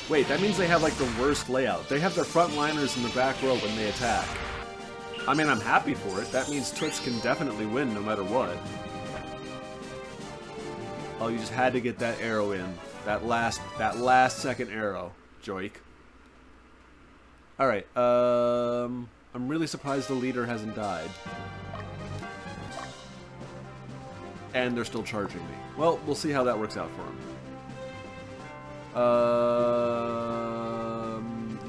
Wait, that means they have like the worst layout. They have their frontliners in the back row when they attack. I mean, I'm happy for it. That means Toots can definitely win no matter what. Oh, you just had to get that arrow in. That last second arrow. Joik. Alright, I'm really surprised the leader hasn't died. And they're still charging me. Well, we'll see how that works out for him.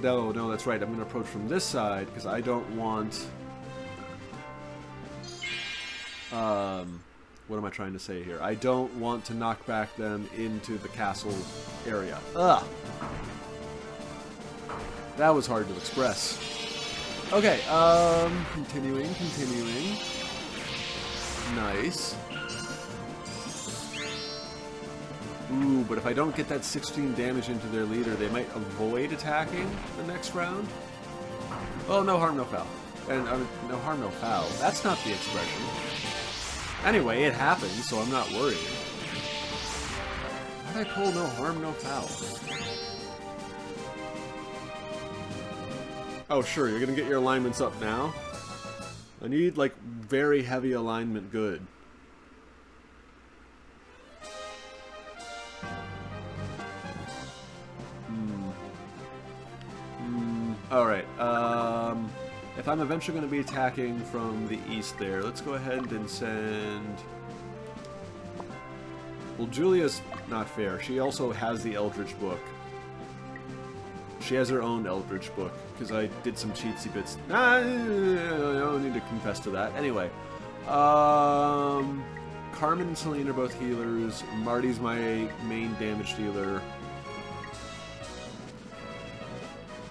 No, that's right. I'm going to approach from this side, because I don't want... what am I trying to say here? I don't want to knock back them into the castle area. Ugh! That was hard to express. Okay, continuing. Nice. Ooh, but if I don't get that 16 damage into their leader, they might avoid attacking the next round. Well, no harm, no foul. And no harm, no foul. That's not the expression. Anyway, it happened, so I'm not worried. Why did I pull no harm, no foul? Oh, sure, you're gonna get your alignments up now? I need, like, very heavy alignment good. Alright, if I'm eventually going to be attacking from the east there, let's go ahead and send... Well, Julia's not fair. She also has the Eldritch book. She has her own Eldritch book, because I did some cheatsy bits. I don't need to confess to that. Anyway, Carmen and Celine are both healers. Marty's my main damage dealer.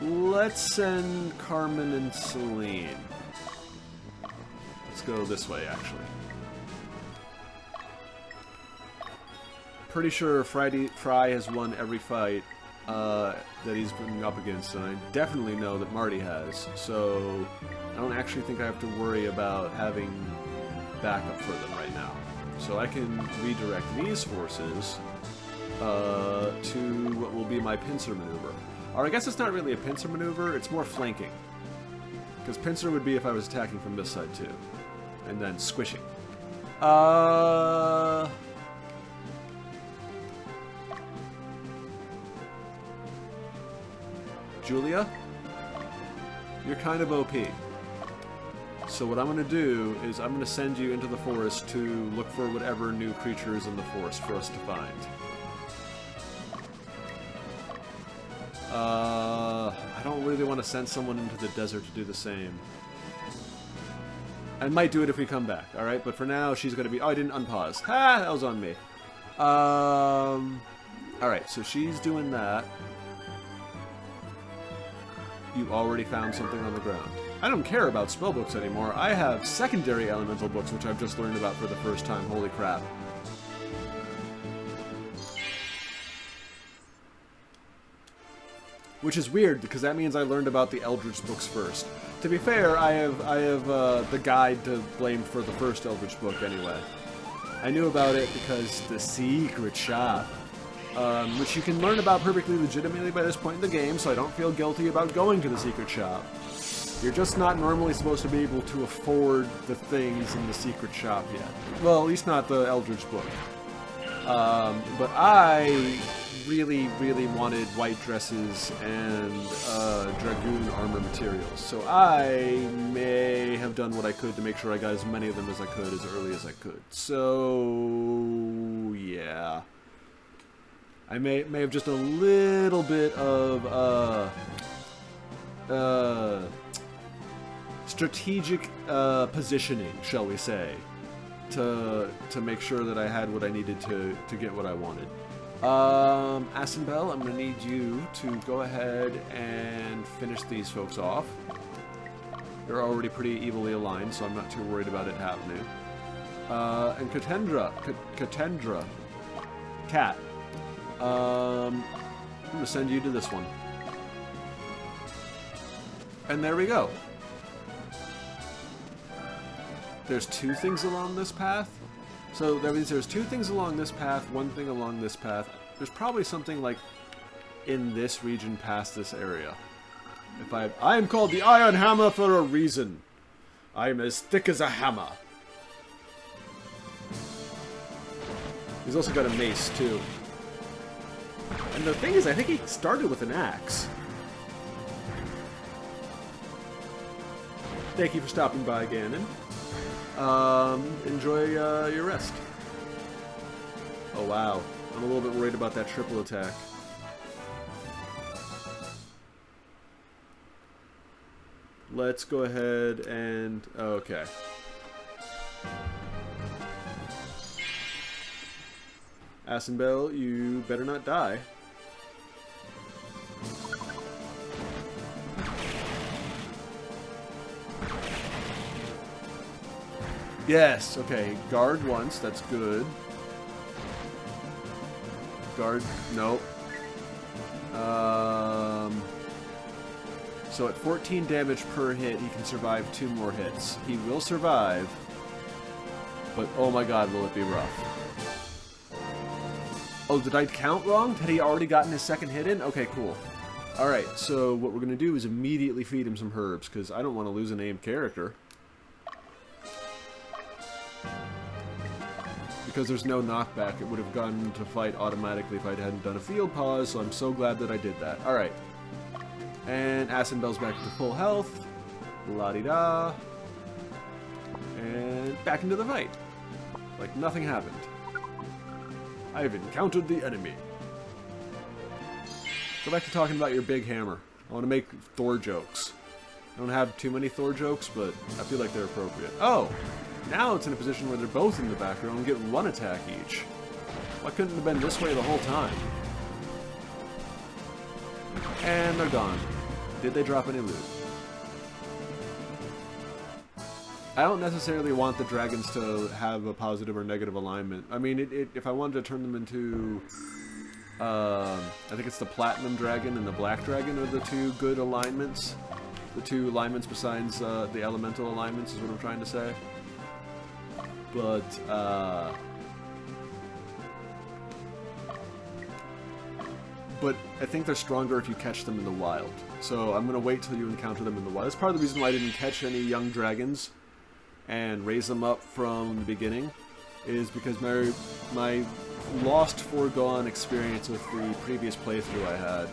Let's send Carmen and Celine. Let's go this way, actually. Pretty sure Fry has won every fight that he's been up against, and I definitely know that Marty has, so I don't actually think I have to worry about having backup for them right now. So I can redirect these forces to what will be my pincer maneuver. Or I guess it's not really a pincer maneuver, it's more flanking. Because pincer would be if I was attacking from this side too. And then squishing. Julia? You're kind of OP. So what I'm going to do is I'm going to send you into the forest to look for whatever new creature is in the forest for us to find. I don't really want to send someone into the desert to do the same. I might do it if we come back, alright? But for now, she's going to be... Oh, I didn't unpause. Ha! That was on me. Alright, so she's doing that. You already found something on the ground. I don't care about spellbooks anymore. I have secondary elemental books, which I've just learned about for the first time. Holy crap. Which is weird, because that means I learned about the Eldritch books first. To be fair, I have the guide to blame for the first Eldritch book anyway. I knew about it because the secret shop, which you can learn about perfectly legitimately by this point in the game, so I don't feel guilty about going to the secret shop. You're just not normally supposed to be able to afford the things in the secret shop yet. Well, at least not the Eldritch book. But I really, really wanted white dresses and dragoon armor materials. So I may have done what I could to make sure I got as many of them as I could as early as I could. So yeah. I may have just a little bit of strategic positioning, shall we say, to make sure that I had what I needed to get what I wanted. Asenbel, I'm going to need you to go ahead and finish these folks off. They're already pretty evenly aligned, so I'm not too worried about it happening. And Katendra, Cat. I'm going to send you to this one. And there we go. There's two things along this path. So that means there's two things along this path, one thing along this path. There's probably something like in this region past this area. I am called the Iron Hammer for a reason. I am as thick as a hammer. He's also got a mace too. And the thing is, I think he started with an axe. Thank you for stopping by, Ganon. Enjoy your rest. Oh wow, I'm a little bit worried about that triple attack. Let's go ahead and... okay. Asenbel, you better not die. Yes, okay. Guard once, that's good. Guard, nope. So at 14 damage per hit, he can survive 2 more hits. He will survive, but oh my god, will it be rough. Oh, did I count wrong? Had he already gotten his second hit in? Okay, cool. Alright, so what we're going to do is immediately feed him some herbs, because I don't want to lose a named character. Because there's no knockback, it would have gone to fight automatically if I hadn't done a field pause, so I'm so glad that I did that. Alright. And Asinbel's back to full health. La-di-da. And back into the fight. Like nothing happened. I've encountered the enemy. Go back to talking about your big hammer. I want to make Thor jokes. I don't have too many Thor jokes, but I feel like they're appropriate. Oh! Now it's in a position where they're both in the back row and get 1 attack each. Why couldn't it have been this way the whole time? And they're gone. Did they drop any loot? I don't necessarily want the dragons to have a positive or negative alignment. I mean, if I wanted to turn them into... I think it's the Platinum Dragon and the Black Dragon are the 2 good alignments. The 2 alignments besides the Elemental alignments is what I'm trying to say. But, I think they're stronger if you catch them in the wild. So I'm going to wait till you encounter them in the wild. That's part of the reason why I didn't catch any young dragons and raise them up from the beginning, is because my lost foregone experience with the previous playthrough I had,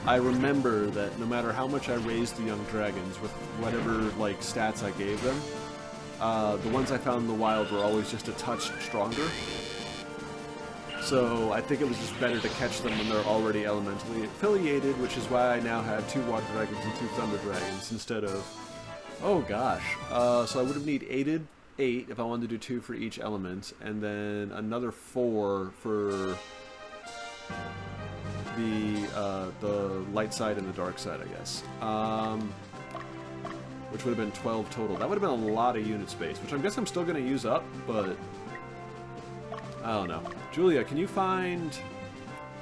I remember that no matter how much I raised the young dragons with whatever like stats I gave them, the ones I found in the wild were always just a touch stronger. So I think it was just better to catch them when they're already elementally affiliated, which is why I now have 2 water dragons and 2 thunder dragons instead of... Oh gosh. So I would have needed 8 if I wanted to do 2 for each element, and then another 4 for the light side and the dark side, I guess. Which would have been 12 total. That would have been a lot of unit space, which I guess I'm still going to use up, but I don't know. Julia, can you find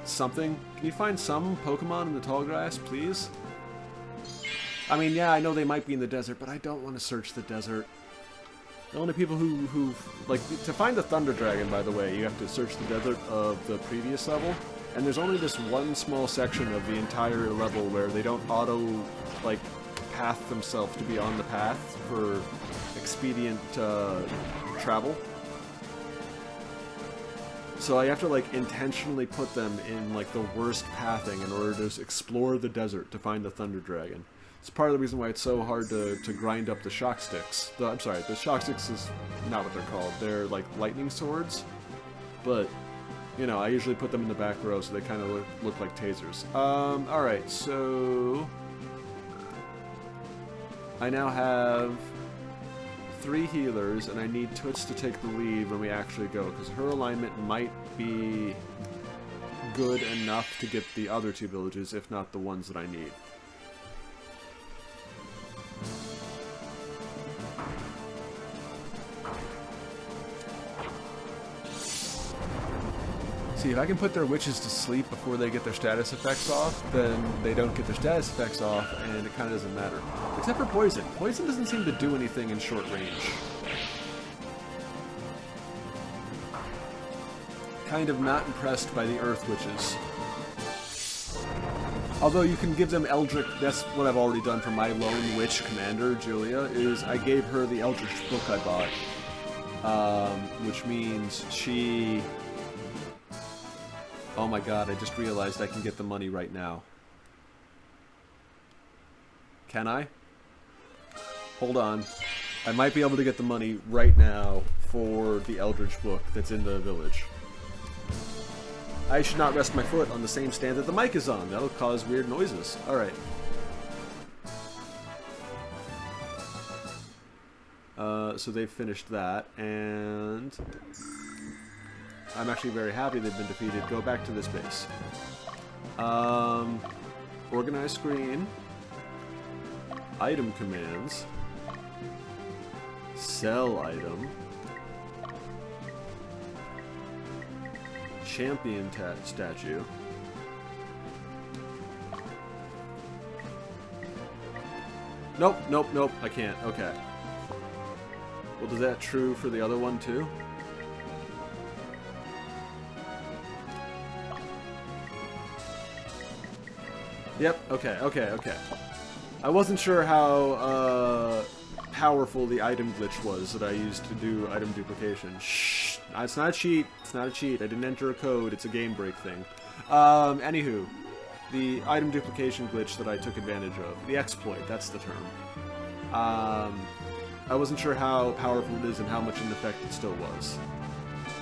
something? Can you find some Pokemon in the tall grass, please? I mean, yeah, I know they might be in the desert, but I don't want to search the desert. The only people who like, to find the Thunder Dragon, by the way, you have to search the desert of the previous level, and there's only this one small section of the entire level where they don't auto, like, path themselves to be on the path for expedient travel. So I have to, like, intentionally put them in, like, the worst pathing in order to explore the desert to find the Thunder Dragon. It's part of the reason why it's so hard to grind up the shock sticks. I'm sorry, the shock sticks is not what they're called. They're, like, lightning swords. But, you know, I usually put them in the back row so they kind of look like tasers. Alright, so... I now have 3 healers, and I need Toots to take the lead when we actually go, because her alignment might be good enough to get the other 2 villages, if not the ones that I need. See, if I can put their witches to sleep before they get their status effects off, then they don't get their status effects off, and it kind of doesn't matter. Except for poison. Poison doesn't seem to do anything in short range. Kind of not impressed by the Earth Witches. Although you can give them Eldritch, that's what I've already done for my Lone Witch Commander, Julia, is I gave her the Eldritch book I bought. Which means she... Oh my god, I just realized I can get the money right now. Can I? Hold on. I might be able to get the money right now for the Eldritch book that's in the village. I should not rest my foot on the same stand that the mic is on. That'll cause weird noises. Alright. So they've finished that, and... I'm actually very happy they've been defeated. Go back to this base. Organize screen. Item commands. Sell item. Champion statue. Nope, nope, nope, I can't. Okay. Well, is that true for the other one, too? Yep, okay, okay, okay. I wasn't sure how powerful the item glitch was that I used to do item duplication. Shh! It's not a cheat. It's not a cheat. I didn't enter a code. It's a game break thing. Anywho, the item duplication glitch that I took advantage of. The exploit, that's the term. I wasn't sure how powerful it is and how much in effect it still was.